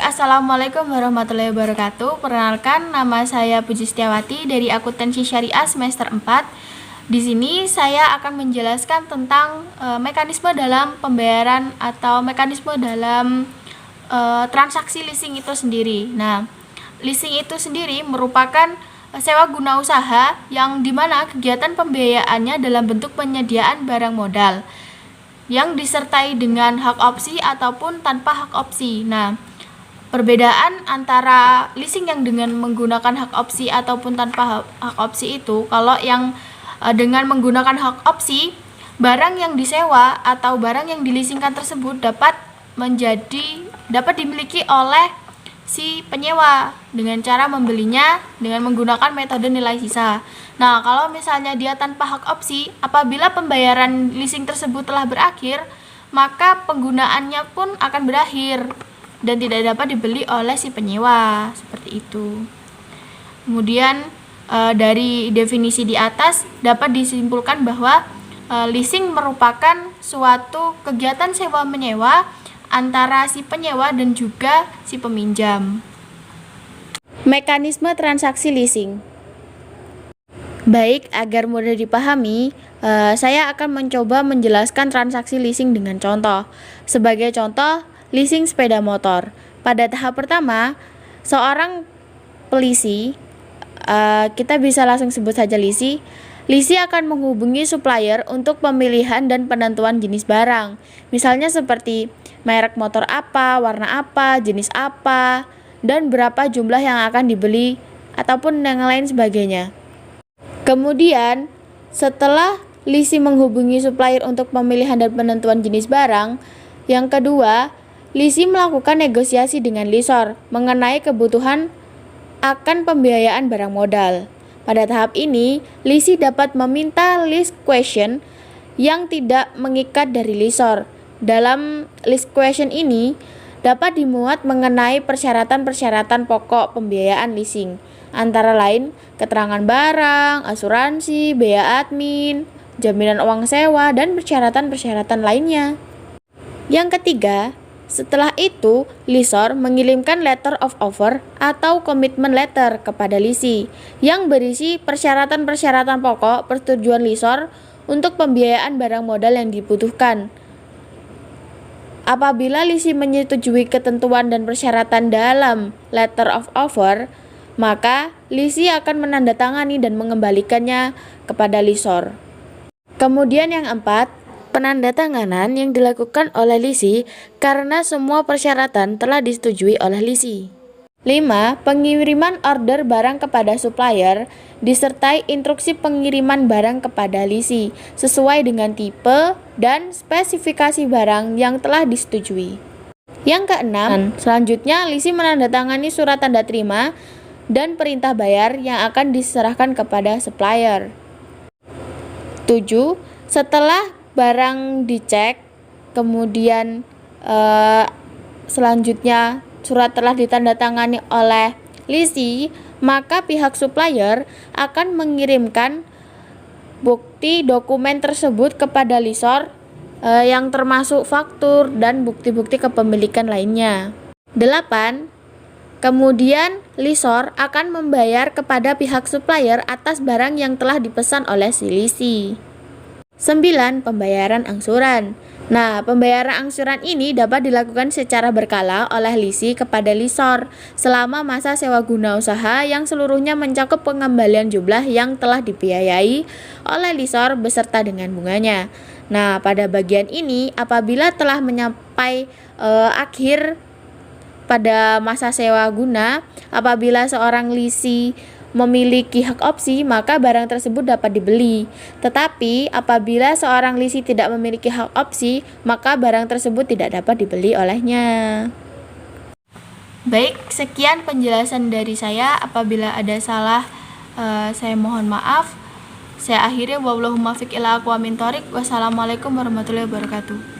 Assalamualaikum warahmatullahi wabarakatuh. Perkenalkan, nama saya Puji Setiawati dari Akuntansi Syariah semester 4. Di sini saya akan menjelaskan tentang mekanisme dalam pembayaran atau mekanisme dalam transaksi leasing itu sendiri. Nah, leasing itu sendiri merupakan sewa guna usaha yang dimana kegiatan pembiayaannya dalam bentuk penyediaan barang modal yang disertai dengan hak opsi ataupun tanpa hak opsi. Nah, perbedaan antara leasing yang dengan menggunakan hak opsi ataupun tanpa hak opsi itu, kalau yang dengan menggunakan hak opsi, barang yang disewa atau barang yang dileasingkan tersebut dapat dimiliki oleh si penyewa dengan cara membelinya dengan menggunakan metode nilai sisa. Nah, kalau misalnya dia tanpa hak opsi, apabila pembayaran leasing tersebut telah berakhir, maka penggunaannya pun akan berakhir dan tidak dapat dibeli oleh si penyewa, seperti itu. Kemudian dari definisi di atas dapat disimpulkan bahwa leasing merupakan suatu kegiatan sewa menyewa antara si penyewa dan juga si peminjam. Mekanisme transaksi leasing. Baik, agar mudah dipahami, saya akan mencoba menjelaskan transaksi leasing dengan contoh. Sebagai contoh, leasing sepeda motor. Pada tahap pertama, seorang pelisi, kita bisa langsung sebut saja lisi. Lisi akan menghubungi supplier untuk pemilihan dan penentuan jenis barang. Misalnya seperti merek motor apa, warna apa, jenis apa, dan berapa jumlah yang akan dibeli, ataupun yang lain sebagainya. Kemudian, setelah lisi menghubungi supplier untuk pemilihan dan penentuan jenis barang, yang kedua, lisi melakukan negosiasi dengan lessor mengenai kebutuhan akan pembiayaan barang modal. Pada tahap ini, lisi dapat meminta lease question yang tidak mengikat dari lessor. Dalam lease question ini dapat dimuat mengenai persyaratan-persyaratan pokok pembiayaan leasing, antara lain keterangan barang, asuransi, biaya admin, jaminan uang sewa, dan persyaratan-persyaratan lainnya. Yang ketiga, setelah itu, lessor mengirimkan letter of offer atau commitment letter kepada lisi yang berisi persyaratan-persyaratan pokok persetujuan lessor untuk pembiayaan barang modal yang dibutuhkan. Apabila lisi menyetujui ketentuan dan persyaratan dalam letter of offer, maka lisi akan menandatangani dan mengembalikannya kepada lessor. Kemudian yang keempat, penandatanganan yang dilakukan oleh lisi karena semua persyaratan telah disetujui oleh lisi. 5. Pengiriman order barang kepada supplier disertai instruksi pengiriman barang kepada lisi sesuai dengan tipe dan spesifikasi barang yang telah disetujui. Yang keenam, selanjutnya lisi menandatangani surat tanda terima dan perintah bayar yang akan diserahkan kepada supplier. 7. Setelah barang dicek, kemudian selanjutnya surat telah ditandatangani oleh lisi, maka pihak supplier akan mengirimkan bukti dokumen tersebut kepada lessor yang termasuk faktur dan bukti-bukti kepemilikan lainnya. 8. Kemudian lessor akan membayar kepada pihak supplier atas barang yang telah dipesan oleh si lisi. 9. Pembayaran angsuran. Nah, pembayaran angsuran ini dapat dilakukan secara berkala oleh lisi kepada lessor selama masa sewa guna usaha yang seluruhnya mencakup pengembalian jumlah yang telah dibiayai oleh lessor beserta dengan bunganya. Nah, pada bagian ini apabila telah mencapai akhir pada masa sewa guna, apabila seorang lisi memiliki hak opsi, maka barang tersebut dapat dibeli. Tetapi apabila seorang lisi tidak memiliki hak opsi, maka barang tersebut tidak dapat dibeli olehnya. Baik, sekian penjelasan dari saya. Apabila ada salah, saya mohon maaf. Saya akhiri, wallahul muwaffiq ila aqwamit thoriq. Wassalamualaikum warahmatullahi wabarakatuh.